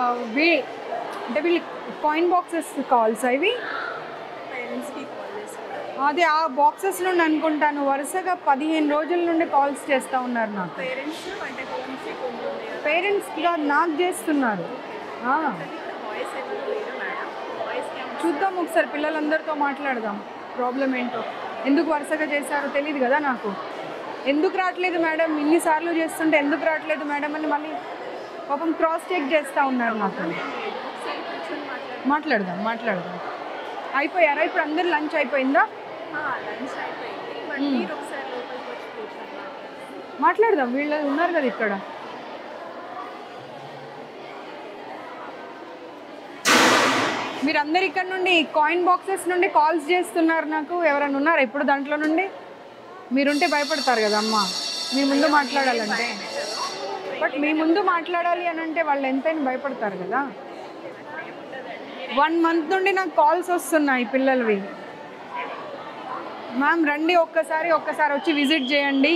అంటే వీళ్ళు coin boxes calls ఇవి అదే ఆ బాక్సెస్ నుండి అనుకుంటాను వరుసగా 15 రోజుల నుండి కాల్స్ చేస్తూ ఉన్నారు నాకు. పేరెంట్స్ కాదు నాకు చేస్తున్నారు. చూద్దాం ఒకసారి పిల్లలందరితో మాట్లాడదాం ప్రాబ్లం ఏంటో. ఎందుకు వరుసగా చేశారో తెలియదు కదా నాకు. ఎందుకు రావట్లేదు మేడం, ఇన్నిసార్లు చేస్తుంటే ఎందుకు రావట్లేదు మేడం అని మళ్ళీ పాపం క్రాస్ చెక్ చేస్తూ ఉన్నారు నాకు. మాట్లాడదాం అయిపోయారా ఇప్పుడు? అందరు లంచ్ అయిపోయిందా? మాట్లాడదాం, వీళ్ళు ఉన్నారు కదా ఇక్కడ. మీరందరు ఇక్కడ నుండి కాయిన్ బాక్సెస్ నుండి కాల్స్ చేస్తున్నారు నాకు. ఎవరైనా ఉన్నారా ఇప్పుడు దాంట్లో నుండి? మీరుంటే భయపడతారు కదా అమ్మ మీ ముందు మాట్లాడాలంటే. బట్ మీ ముందు మాట్లాడాలి అని అంటే వాళ్ళు ఎంతైనా భయపడతారు కదా. 1 month నుండి నాకు కాల్స్ వస్తున్నాయి పిల్లలవి. మ్యామ్ రండి ఒక్కసారి వచ్చి విజిట్ చేయండి,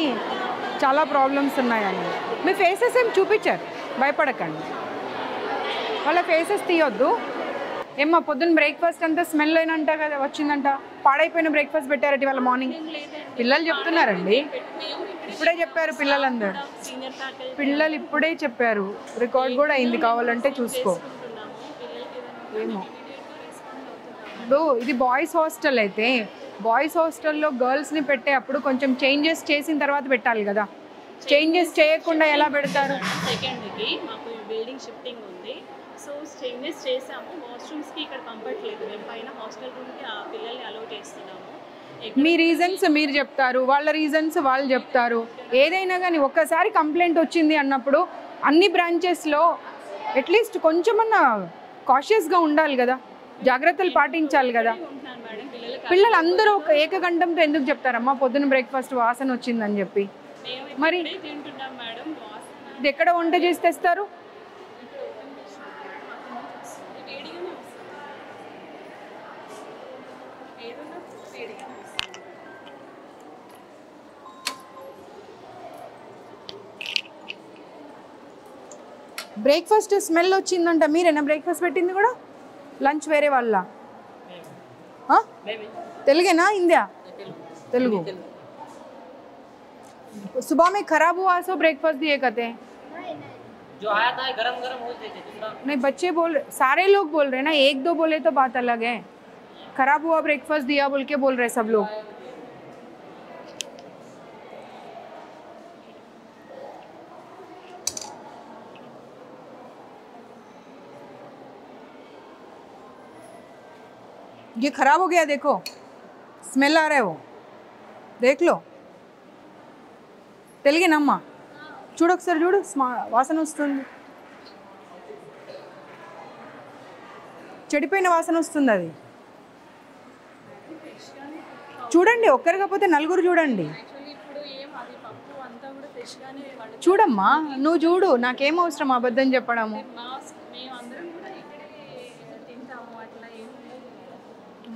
చాలా ప్రాబ్లమ్స్ ఉన్నాయని. మీ ఫేసెస్ ఏం చూపించారు, భయపడకండి. వాళ్ళ ఫేసెస్ తీయొద్దు. ఏమ్మా పొద్దున్న బ్రేక్ఫాస్ట్ అంతా స్మెల్ అయినంట కదా వచ్చిందంట, పాడైపోయిన బ్రేక్ఫాస్ట్ పెట్టారట ఇవాళ మార్నింగ్. పిల్లలు చెప్తున్నారండి, ఇప్పుడే చెప్పారు పిల్లలందరూ. పిల్లలు ఇప్పుడే చెప్పారు, రికార్డ్ కూడా అయింది, కావాలంటే చూసుకో. ఏమో ఇది బాయ్స్ హాస్టల్ అయితే బాయ్స్ హాస్టల్లో గర్ల్స్ని పెట్టే అప్పుడు కొంచెం చేంజెస్ చేసిన తర్వాత పెట్టాలి కదా. చేంజెస్ చేయకుండా ఎలా పెడతారు? సెకండ్కి మాకు బిల్డింగ్ షిఫ్టింగ్ ఉంది, సో చేంజెస్ చేసాము. వాష్రూమ్స్కి ఇక్కడ కంఫర్ట్ లేదు, మేము పైన హాస్టల్ రూమ్కి ఆ పిల్లల్ని అలౌ చేస్తున్నాము. మీ రీజన్స్ మీరు చెప్తారు, వాళ్ళ రీజన్స్ వాళ్ళు చెప్తారు. ఏదైనా కానీ ఒక్కసారి కంప్లైంట్ వచ్చింది అన్నప్పుడు అన్ని బ్రాంచెస్లో అట్లీస్ట్ కొంచెమన్నా కాషియస్గా ఉండాలి కదా, జాగ్రత్తలు పాటించాలి కదా. పిల్లలు అందరూ ఒక ఏకగంఠంతో ఎందుకు చెప్తారమ్మా పొద్దున్న బ్రేక్ఫాస్ట్ వాసన వచ్చిందని చెప్పి? మరి ఇది ఎక్కడ వంట చేసి తెస్తారు? బ్రేక్ఫాస్ట్ స్మెల్ వచ్చిందంట, మీరేనా బ్రేక్ఫాస్ట్ పెట్టింది కూడా? లంచ్ వేరే వాళ్ళ? తెలుగేనా हिंदी? तेलुगु। सुबह में खराब हुआ सो ब्रेकफास्ट दिए कहते हैं। जो आया था गरम गरम हो देते दूसरा। नहीं बच्चे बोल, सारे लोग बोल रहे ना, 1-2 बोले तो बात अलग है। खराब हुआ ब्रेकफास्ट दिया बोल के बोल रहे सब लोग। ये खराब हो गया, देखो स्मेल आ रहा है, वो देख लो। తెలుగేనమ్మా? చూడు ఒకసారి చూడు, వాసన వస్తుంది, చెడిపోయిన వాసన వస్తుంది. అది చూడండి, ఒక్కరు కాకపోతే నలుగురు చూడండి. చూడమ్మా నువ్వు చూడు, నాకేం అవసరం అబద్ధం చెప్పడము.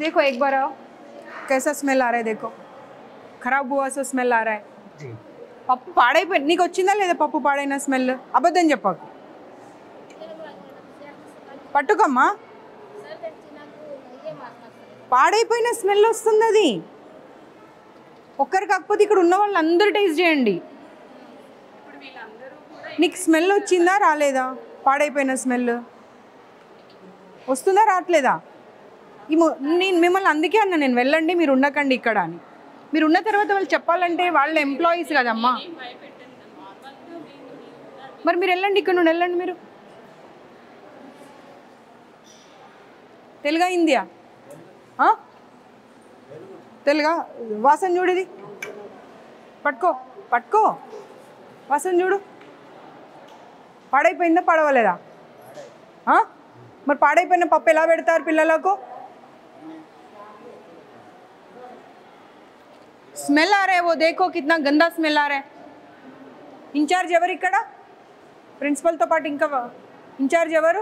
देखो एक बार आओ, कैसा स्मेल आ रहा है, देखो खराब हुआ सो स्मेल आ रहा है। పప్పు పాడైపోయి నీకు వచ్చిందా లేదా? పప్పు పాడైన స్మెల్ అబద్ధం చెప్పకు, పట్టుకమ్మా. పాడైపోయిన స్మెల్ వస్తుంది, అది ఒక్కరు కాకపోతే ఇక్కడ ఉన్న వాళ్ళు అందరూ టేస్ట్ చేయండి. నీకు స్మెల్ వచ్చిందా రాలేదా? పాడైపోయిన స్మెల్ వస్తుందా రావట్లేదా? నేను మిమ్మల్ని అందుకే అన్నా, నేను వెళ్ళండి మీరు ఉండకండి ఇక్కడ అని. మీరు ఉన్న తర్వాత వాళ్ళు చెప్పాలంటే వాళ్ళ ఎంప్లాయీస్ కదమ్మా. మరి మీరు వెళ్ళండి, ఇక్కడ నుండి వెళ్ళండి. మీరు తెలుగా హిందీయా? తెలుగా? వాసన చూడది, పట్టుకో పట్టుకో, వాసన చూడు. పాడైపోయిందా పడవలేదా? మరి పాడైపోయిన పప్పు ఎలా పెడతారు పిల్లలకు? स्मेल आ रहा है, वो देखो कितना गंदा स्मेल आ रहा है. In charge ever इक्कड़ा? प्रिंसिपल तो पाటు इंका इंचार्ज एवरू?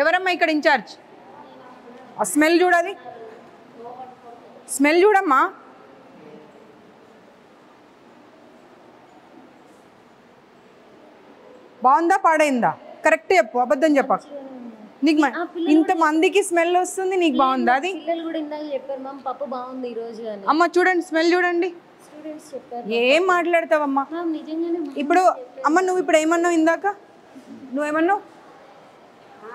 एवरम्मा इक्कड़ इंचार्ज? आ स्मेल చూడాలి, స్మెల్ చూడమ్మా. బాగుందా పాడైందా కరెక్ట్ చెప్పు, అబద్ధం చెప్పకు. నీకు ఇంతమందికి స్మెల్ వస్తుంది, నీకు బాగుందా? అది పిల్లలు కూడా ఇందాక చెప్పారు మ్యామ్ పప్పు బాగుంది ఈ రోజు అని. అమ్మ చూడండి, స్మెల్ చూడండి. స్టూడెంట్స్ చెప్పారు. ఏం మాట్లాడతావమ్మా మ్యామ్ నిజంగానే ఇప్పుడు? అమ్మ నువ్వు ఇప్పుడు ఏమన్నావు ఇందాక? నువ్వేమన్నావు?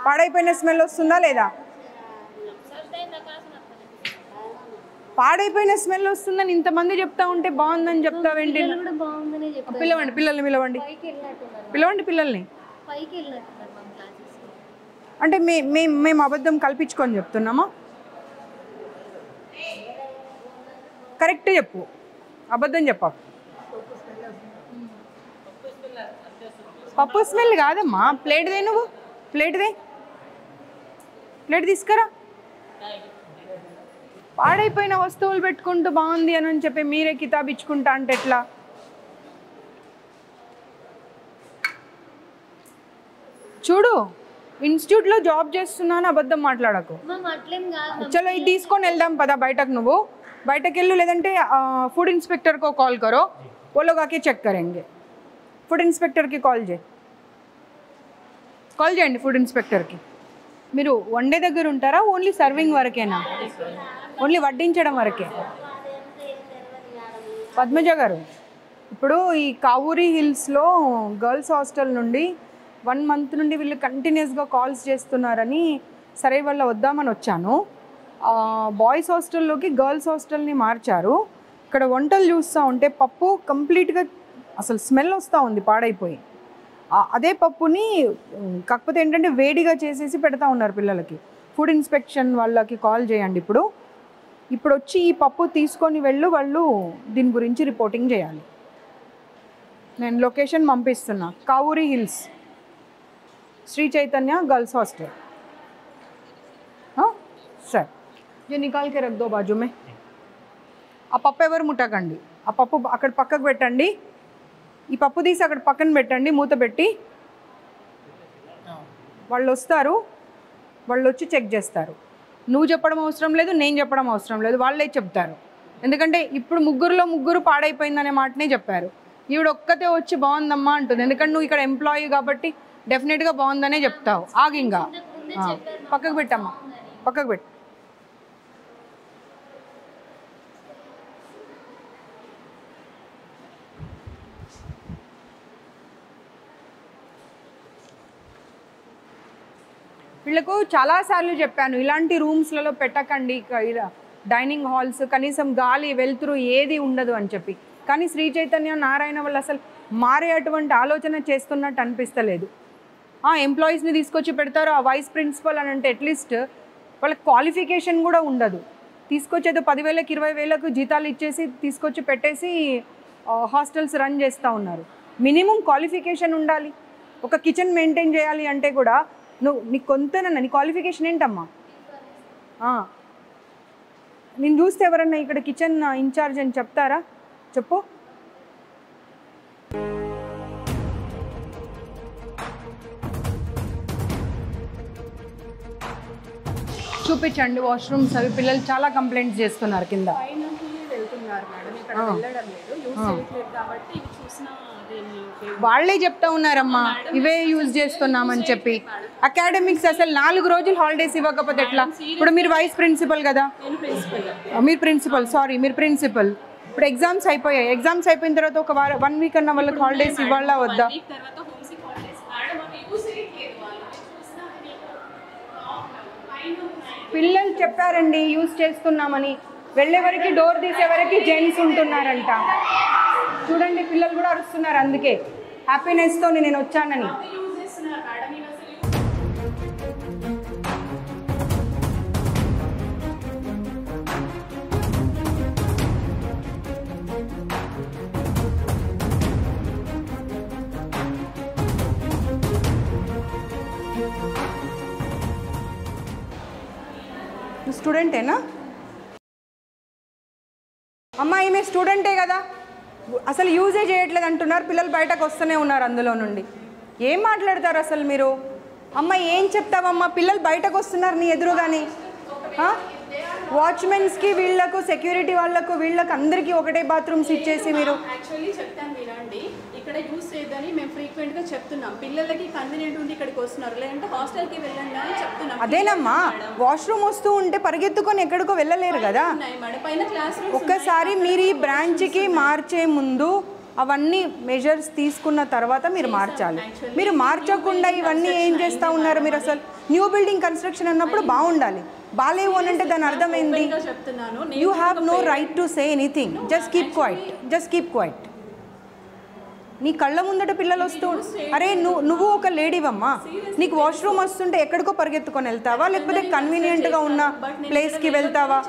పాడైపోయిన స్మెల్ వస్తుందా లేదా? పాడైపోయిన స్మెల్ వస్తుందని ఇంతమంది చెప్తా ఉంటే బాగుందని చెప్తావేంటి? కూడా బాగుందనే చెప్పారు. పిలవండి పిల్లల్ని, పిలవండి పైకి వెళ్ళినట్టున్నారు. పిలవండి పిల్లల్ని. పైకి వెళ్ళినట్టున్నారు మ్యామ్ క్లాసెస్. అంటే మేము అబద్ధం కల్పించుకొని చెప్తున్నామా? కరెక్ట్ చెప్పు, అబద్ధం చెప్పకు. పప్పు స్మెల్ కాదమ్మా. ప్లేట్దే, నువ్వు ప్లేట్దే, ప్లేట్ తీసుకురా. పాడైపోయిన వస్తువులు పెట్టుకుంటూ బాగుంది అని చెప్పి మీరే కితాబ్ ఇచ్చుకుంటా అంటే ఎట్లా? చూడు, ఇన్స్టిట్యూట్లో జాబ్ చేస్తున్నాను, అబద్ధం మాట్లాడకు. మ్యామ్ అట్లేం కాదు. చలో ఇది తీసుకొని వెళ్దాం పదా బయటకు. నువ్వు బయటకు వెళ్ళు, లేదంటే फूड इंस्पेक्टर को कॉल करो, वो लोग आके चेक करेंगे. फूड इंस्पेक्टर की कॉल చేయండి ఫుడ్ ఇన్స్పెక్టర్కి. మీరు వండే దగ్గర ఉంటారా? ఓన్లీ సర్వింగ్ వరకేనా? ఓన్లీ వడ్డించడం వరకే? పద్మజ గారు, ఇప్పుడు ఈ కావూరి హిల్స్లో గర్ల్స్ హాస్టల్ నుండి 1 month నుండి వీళ్ళు కంటిన్యూస్గా కాల్స్ చేస్తున్నారని సరే వాళ్ళ వద్దామని వచ్చాను. బాయ్స్ హాస్టల్లోకి గర్ల్స్ హాస్టల్ని మార్చారు. ఇక్కడ వంటలు చూస్తూ ఉంటే పప్పు కంప్లీట్గా అసలు స్మెల్ వస్తూ ఉంది పాడైపోయి. అదే పప్పుని కాకపోతే ఏంటంటే వేడిగా చేసేసి పెడతా ఉన్నారు పిల్లలకి. ఫుడ్ ఇన్స్పెక్షన్ వాళ్ళకి కాల్ చేయండి. ఇప్పుడు వచ్చి ఈ పప్పు తీసుకొని వాళ్ళు దీని గురించి రిపోర్టింగ్ చేయాలి. నేను లొకేషన్ పంపిస్తున్నా, Kavuri hills, Sri Chaitanya girls hostel. సరే ये निकाल के रख दो बाजू में. ఆ పప్పు ఎవరు ముట్టకండి. ఆ పప్పు అక్కడ పక్కకు పెట్టండి. ఈ పప్పు తీసి అక్కడ పక్కన పెట్టండి, మూత పెట్టి. వాళ్ళు వస్తారు, వాళ్ళు వచ్చి చెక్ చేస్తారు. నువ్వు చెప్పడం అవసరం లేదు, నేను చెప్పడం అవసరం లేదు, వాళ్ళే చెప్తారు. ఎందుకంటే ఇప్పుడు ముగ్గురు పాడైపోయిందనే మాటనే చెప్పారు. ఈవిడ ఒక్కతే వచ్చి బాగుందమ్మా అంటుంది. ఎందుకంటే నువ్వు ఇక్కడ ఎంప్లాయీ కాబట్టి డెఫినెట్గా బాగుందనే చెప్తావు. ఆగింగా పక్కకు పెట్టమ్మా, పక్కకు పెట్టు. వీళ్ళకు చాలాసార్లు చెప్పాను, ఇలాంటి రూమ్స్లలో పెట్టకండి, డైనింగ్ హాల్స్, కనీసం గాలి వెలుతురు ఏది ఉండదు అని చెప్పి. కానీ శ్రీ చైతన్య నారాయణ వాళ్ళు అసలు మారే అటువంటి ఆలోచన చేస్తున్నట్టు అనిపిస్తలేదు. ఎంప్లాయీస్ని తీసుకొచ్చి పెడతారు. ఆ వైస్ ప్రిన్సిపల్ అని అంటే అట్లీస్ట్ వాళ్ళకి క్వాలిఫికేషన్ కూడా ఉండదు. తీసుకొచ్చి ఏదో 10,000 20,000 జీతాలు ఇచ్చేసి తీసుకొచ్చి పెట్టేసి హాస్టల్స్ రన్ చేస్తూ ఉన్నారు. మినిమం క్వాలిఫికేషన్ ఉండాలి. ఒక కిచెన్ మెయింటైన్ చేయాలి అంటే కూడా నీకు కొంతనన్నా నీ క్వాలిఫికేషన్ ఏంటమ్మా? నేను చూస్తే ఎవరన్నా ఇక్కడ కిచెన్ ఇన్ఛార్జ్ అని చెప్తారా? చెప్పు. చూపించండి వాష్రూమ్స్ అవి. పిల్లలు చాలా కంప్లైంట్స్ చేస్తున్నారు కింద. వెళ్తున్నారు మేడం, ఇక్కడ వెళ్ళడం లేదు, యూజ్ చేయట్లేదు కాబట్టి ఇవి చూసినా వాళ్ళే చెప్తా ఉన్నారమ్మా, ఇవే యూజ్ చేస్తున్నామని చెప్పి. అకాడమిక్స్ అసలు 4 రోజులు హాలిడేస్ ఇవ్వకపోతే ఎట్లా? ఇప్పుడు మీరు వైస్ ప్రిన్సిపల్ కదా, మీరు ప్రిన్సిపల్. ఇప్పుడు ఎగ్జామ్స్ అయిపోయాయి. ఎగ్జామ్స్ అయిపోయిన తర్వాత ఒక 1 వీక్ అన్న వాళ్ళకి హాలిడేస్ ఇవ్వాలా వద్దా? పిల్లలు చెప్పారండి యూజ్ చేస్తున్నామని. వెళ్ళే వరకు డోర్ తీసే వరకు జెంట్స్ ఉంటున్నారంట. చూడండి పిల్లలు కూడా అరుస్తున్నారు. అందుకే హ్యాపీనెస్తో నేను వచ్చానని. స్టూడెంటేనా అమ్మా? ఈమె స్టూడెంటే కదా, అసలు యూజే చేయట్లేదు అంటున్నారు. పిల్లలు బయటకు వస్తూనే ఉన్నారు అందులో నుండి. ఏం మాట్లాడతారు అసలు మీరు? అమ్మ ఏం చెప్తావమ్మా? పిల్లలు బయటకు వస్తున్నారు నీ ఎదురుగాని. వాచ్మెన్స్కి వీళ్ళకు సెక్యూరిటీ వాళ్ళకు వీళ్ళకి అందరికీ ఒకటే బాత్రూమ్స్ ఇచ్చేసి మీరు యాక్చువల్లీ చెప్తాను వినండి. ఇక్కడ యూస్ చేయొద్దని మేము ఫ్రీక్వెంట్గా చెప్తున్నాం. పిల్లలకి కన్వీనియంట్ ఉంది ఇక్కడికి వస్తున్నారు, లేదంటే హాస్టల్కి వెళ్ళండి అని చెప్తున్నాం. అదేనమ్మా, వాష్రూమ్ వస్తూ ఉంటే పరిగెత్తుకొని ఎక్కడికో వెళ్ళలేరు కదా. పైన క్లాస్ రూమ్స్ ఒక్కసారి మీరు ఈ బ్రాంచ్కి మార్చే ముందు అవన్నీ మెజర్స్ తీసుకున్న తర్వాత మీరు మార్చాలి. మీరు మార్చకుండా ఇవన్నీ ఏం చేస్తూ ఉన్నారు మీరు? అసలు న్యూ బిల్డింగ్ కన్స్ట్రక్షన్ అన్నప్పుడు బాగుండాలి, బాగాలేవు అని అంటే దాని అర్థమైంది. You have no right to say anything. Just keep quiet, just keep quiet. నీ కళ్ళ ముందట పిల్లలు వస్తూ, అరే నువ్వు ఒక లేడీవమ్మా, నీకు వాష్రూమ్ వస్తుంటే ఎక్కడికో పరిగెత్తుకొని వెళ్తావా, లేకపోతే కన్వీనియంట్గా ఉన్న ప్లేస్కి వెళ్తావా?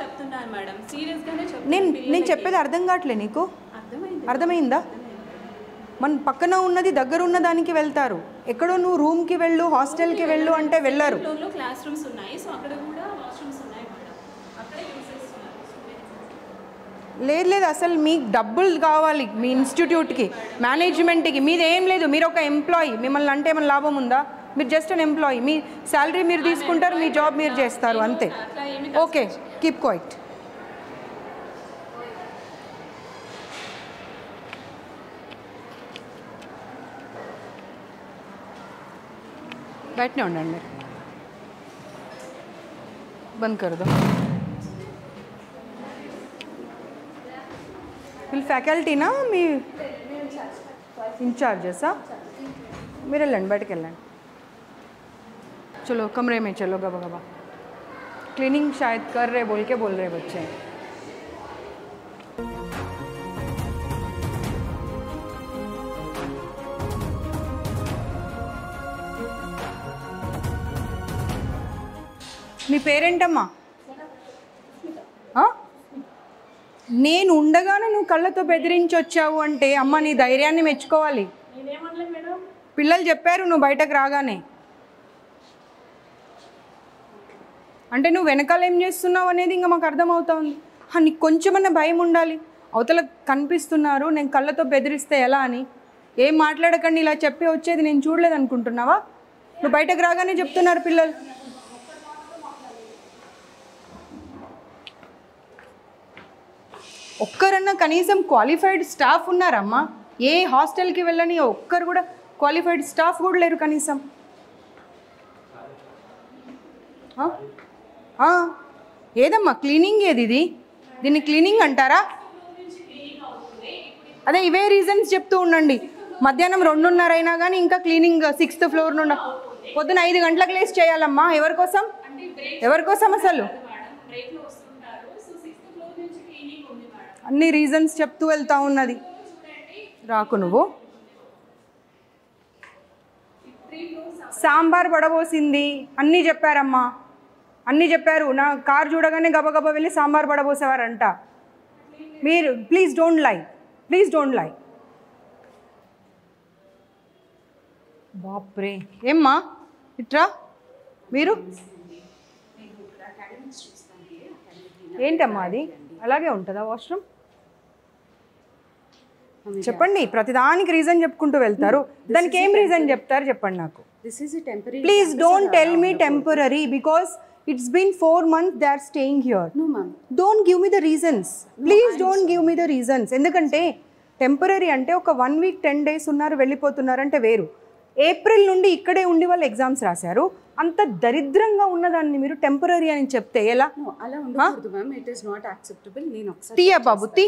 నేను చెప్పేది అర్థం కావట్లే నీకు? అర్థమైందా? మన పక్కన ఉన్నది దగ్గర ఉన్న దానికి వెళ్తారు. ఎక్కడో నువ్వు రూమ్కి వెళ్ళు, హాస్టల్కి వెళ్ళు అంటే వెళ్ళరు. క్లాస్ రూమ్స్ ఉన్నాయి, సో అక్కడ కూడా వాష్రూమ్స్ ఉన్నాయి మేడం, అక్కడే యూస్ చేస్తున్నారు. లేదు అసలు మీకు డబ్బులు కావాలి మీ ఇన్స్టిట్యూట్కి, మేనేజ్మెంట్కి. మీది ఏం లేదు, మీరు ఒక ఎంప్లాయీ. మిమ్మల్ని అంటే ఏమైనా లాభం ఉందా? మీరు జస్ట్ అన్ ఎంప్లాయీ. మీ శాలరీ మీరు తీసుకుంటారు, మీ జాబ్ మీరు చేస్తారు, అంతే. Okay, keep quiet. బయటనే ఉండండి మీరు. బంద్ కర్ దో. వీళ్ళు ఫ్యాకల్టీనా మీ इंचार्जेसा? మీరు వెళ్ళండి, బయటకు వెళ్ళండి. चलो कमरे में चलो गबा गबा. क्लीनिंग शायद कर रहे बोल के बोल रहे बच्चे. మీ పేరేంటమ్మా? నేను ఉండగానే నువ్వు కళ్ళతో బెదిరించి వచ్చావు అంటే అమ్మ నీ ధైర్యాన్ని మెచ్చుకోవాలి. పిల్లలు చెప్పారు నువ్వు బయటకు రాగానే. అంటే నువ్వు వెనకాల ఏం చేస్తున్నావు అనేది ఇంకా మాకు అర్థమవుతుంది. నీకు కొంచెమన్నా భయం ఉండాలి. అవతల కనిపిస్తున్నారు, నేను కళ్ళతో బెదిరిస్తే ఎలా అని. ఏం మాట్లాడకండి ఇలా చెప్పి వచ్చేది నేను చూడలేదు అనుకుంటున్నావా? నువ్వు బయటకు రాగానే చెప్తున్నారు పిల్లలు. ఒక్కరన్నా కనీసం క్వాలిఫైడ్ స్టాఫ్ ఉన్నారమ్మా? ఏ హాస్టల్కి వెళ్ళని ఒక్కరు కూడా క్వాలిఫైడ్ స్టాఫ్ కూడా లేరు కనీసం. ఏదమ్మా క్లీనింగ్ ఏది? దీన్ని క్లీనింగ్ అంటారా? అదే ఇవే రీజన్స్ చెప్తూ ఉండండి. మధ్యాహ్నం 2:30 అయినా కానీ ఇంకా క్లీనింగ్ 6th ఫ్లోర్ నుండి పొద్దున 5 గంటలకు లేసి చేయాలమ్మా. ఎవరికోసం? ఎవరికోసం అసలు? అన్ని రీజన్స్ చెప్తూ వెళ్తా ఉన్నది. రాకు నువ్వు. సాంబార్ పడబోసింది అన్నీ చెప్పారమ్మా, అన్నీ చెప్పారు. నా కార్ చూడగానే గబగబా వెళ్ళి సాంబార్ పడబోసేవారంట. మీరు please don't lie, please don't lie. బాప్రే, ఏమ్మా ఇట్రా. మీరు ఏంటమ్మా అది అలాగే ఉంటుందా వాష్రూమ్? చెప్పండి. ప్రతిదానికి రీజన్ చెప్పుకుంటూ వెళ్తారు. దానికి ఏం రీజన్ చెప్తారు చెప్పండి నాకు. Please don't tell me temporary because it's been 4 months they are staying here. No ma'am, don't give me the reasons. Please don't give me the reasons. ఎందుకంటే టెంపరరీ అంటే ఒక 1 week 10 days ఉన్నారు వెళ్ళిపోతున్నారు అంటే వేరు. ఏప్రిల్ నుండి ఇక్కడే ఉండి వాళ్ళు ఎగ్జామ్స్ రాశారు. అంత దరిద్రంగా ఉన్నదాన్ని మీరు టెంపరరీ అని చెప్తే ఎలా? అలా ఉండకూడదు ma'am. It is not acceptable. నేను ఒకసారి తీయ బాబు తీ.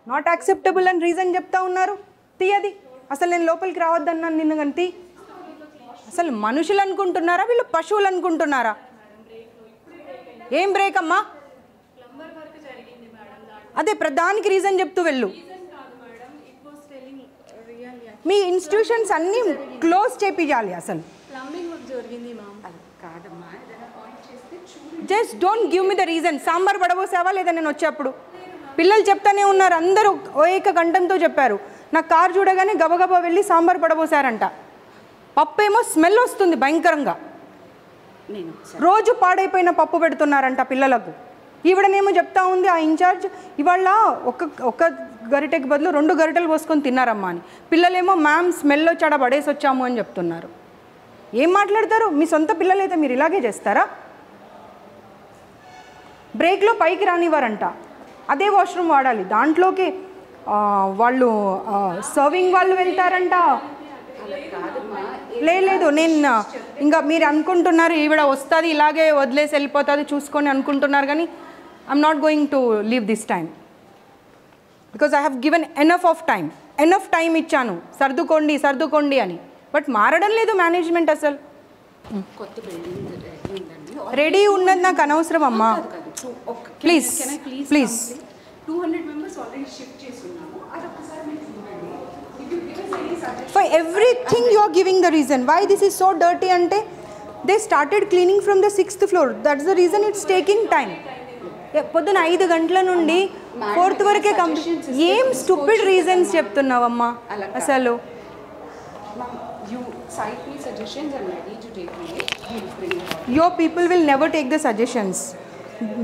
నాట్ యాక్సెప్టబుల్ అని రీజన్ చెప్తా ఉన్నారు. తీయది. అసలు నేను లోపలికి రావద్దన్నాను నిన్ను కానీ తీ. అసలు మనుషులు అనుకుంటున్నారా వీళ్ళు పశువులు అనుకుంటున్నారా? ఏం బ్రేక్ అమ్మా? అదే ప్రధానికి రీజన్ చెప్తూ వెళ్ళు. మీ ఇన్స్టిట్యూషన్స్ అన్నీ క్లోజ్ చేపియాలి అసలు. Just don't give me the reason. Sambar పడబోసావా లేదా నేను వచ్చేప్పుడు? పిల్లలు చెప్తానే ఉన్నారు, అందరూ ఏక గంటంతో చెప్పారు. నా కారు చూడగానే గబగబా వెళ్ళి సాంబార్ పడబోసారంట. పప్పు ఏమో స్మెల్ వస్తుంది భయంకరంగా. రోజు పాడైపోయిన పప్పు పెడుతున్నారంట పిల్లలకు. ఈవిడనేమో చెప్తా ఉంది ఆ ఇన్ఛార్జ్ ఇవాళ ఒక గరిటెకి బదులు 2 గరిటెలు పోసుకొని తిన్నారమ్మా అని. పిల్లలేమో మ్యామ్ స్మెల్లో చెడ పడేసి వచ్చాము అని చెప్తున్నారు. ఏం మాట్లాడతారు? మీ సొంత పిల్లలైతే మీరు ఇలాగే చేస్తారా? బ్రేక్లో పైకి రానివ్వరంట. అదే వాష్రూమ్ వాడాలి. దాంట్లోకి వాళ్ళు సర్వింగ్ వాళ్ళు వెళ్తారంట. లేదు నేను ఇంకా మీరు అనుకుంటున్నారు ఈవిడ వస్తుంది ఇలాగే వదిలేసి వెళ్ళిపోతుంది చూసుకొని అనుకుంటున్నారు, కానీ I'm not going to leave this time because I have given enough time ఇచ్చాను సర్దుకోండి అని. బట్ మారడం లేదు మేనేజ్మెంట్ అసలు. కొత్త బిల్డింగ్ రెడీ ఉన్నది నాకు అనవసరం అమ్మా. ప్లీజ్ 200 మెంబర్స్ ఆల్రెడీ షిఫ్ట్ చేస్తున్నాము. అదొకసారి మీరు చూడండి. If you give us any suggestion For everything you are giving the reason why this is so dirty ante they started cleaning from the 6th floor. That's the reason it's taking time. పొద్దున 5 గంటల నుండి 4th వరకే complete. ఏం stupid reasons చెప్తున్నావమ్మా అసలు. you cite me suggestions, I'm ready to take it. We'll bring it out. Your people will never take the suggestions.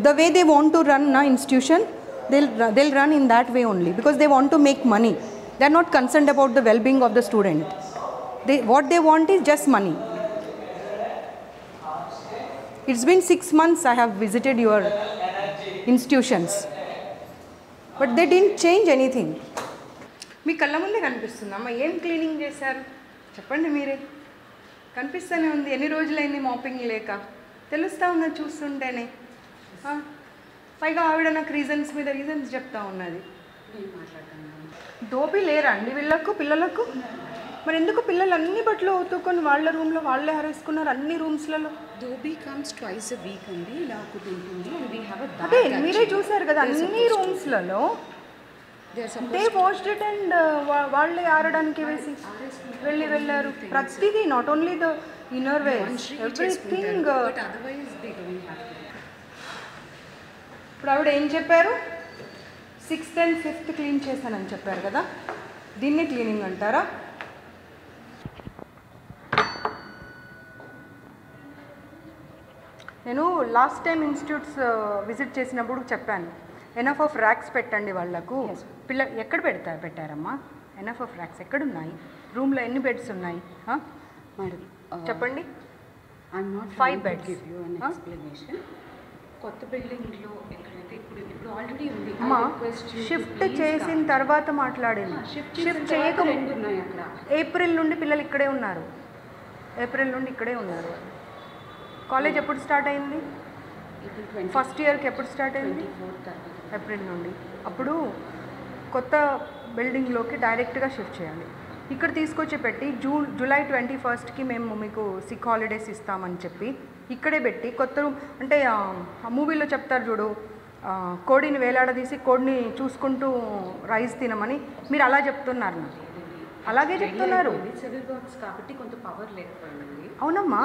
The way they want to run na institution, they'll run in that way only because they want to make money. They're not concerned about the well-being of the student. What they want is just money. It's been 6 months I have visited your institutions, but they didn't change anything. మీ కళ్ళ ముందే కనిపిస్తుందమ్మా. ఏం cleaning చేశారు చెప్పండి మీరే. కనిపిస్తూనే ఉంది. ఎన్ని రోజులైంది మాపింగ్ లేక, తెలుస్తూ ఉన్నది చూస్తుంటేనే. పైగా ఆవిడ నాకు రీజన్స్ మీద రీజన్స్ చెప్తా ఉన్నది. దోపి లేరా అండి వీళ్ళకు పిల్లలకు? మరి ఎందుకు పిల్లలు అన్ని బట్టలు ఉతుక్కొని వాళ్ళ రూమ్లో వాళ్ళే హరేసుకున్నారు అన్ని రూమ్స్లలో? Dhobi comes twice a week అండి. ఇలా ఒకటి ఉంటుంది and we have a bag. అదే మీరే చూసారు కదా అన్ని రూమ్స్లలో దే వాష్డ్ ఇట్ అండ్ వాళ్ళే ఆరడానికి వేసి వెళ్ళారు. ప్రతిదీ not only the inner wears everything. But otherwise they don't have to. ఇప్పుడు ఆవిడ ఏం చెప్పారు? 6th and 5th క్లీన్ చేశానని చెప్పారు కదా, దీన్ని క్లీనింగ్ అంటారా? నేను లాస్ట్ టైం ఇన్స్టిట్యూట్స్ విజిట్ చేసినప్పుడు చెప్పాను ఎనఫ్ ఆఫ్ ర్యాక్స్ పెట్టండి వాళ్ళకు. ఎక్కడ పెట్టారమ్మా ఎనఫ్ ఆఫ్ ర్యాక్స్? ఎక్కడున్నాయి? రూమ్లో ఎన్ని బెడ్స్ ఉన్నాయి మేడం చెప్పండి. I'm not 5 going to beds. give you an explanation. కొత్త బిల్డింగ్లో ఎక్కడైతే ఇప్పుడు ఆల్రెడీ ఉంది. అమ్మా షిఫ్ట్ చేసిన తర్వాత మాట్లాడింది. షిఫ్ట్ చేయక రెండు ఉన్నాయి అక్కడ. ఏప్రిల్ నుండి పిల్లలు ఇక్కడే ఉన్నారు. కాలేజ్ ఎప్పుడు స్టార్ట్ అయింది? ఫస్ట్ ఇయర్కి ఎప్పుడు స్టార్ట్ అయింది? ఏప్రిల్ నుండి. అప్పుడు కొత్త బిల్డింగ్లోకి డైరెక్ట్గా షిఫ్ట్ చేయాలి. ఇక్కడ తీసుకొచ్చి పెట్టి జూలై 21st మేము మీకు సిక్ హాలిడేస్ ఇస్తామని చెప్పి ఇక్కడే పెట్టి కొత్త రూమ్ అంటే ఆ మూవీలో చెప్తారు చూడు, కోడిని వేలాడదీసి కోడిని చూసుకుంటూ రైస్ తినమని మీరు అలా చెప్తున్నారు. నాకు అలాగే చెప్తున్నారు. సివిల్ వర్క్స్ కాబట్టి కొంత పవర్ లేకపోయింది. అవునమ్మా.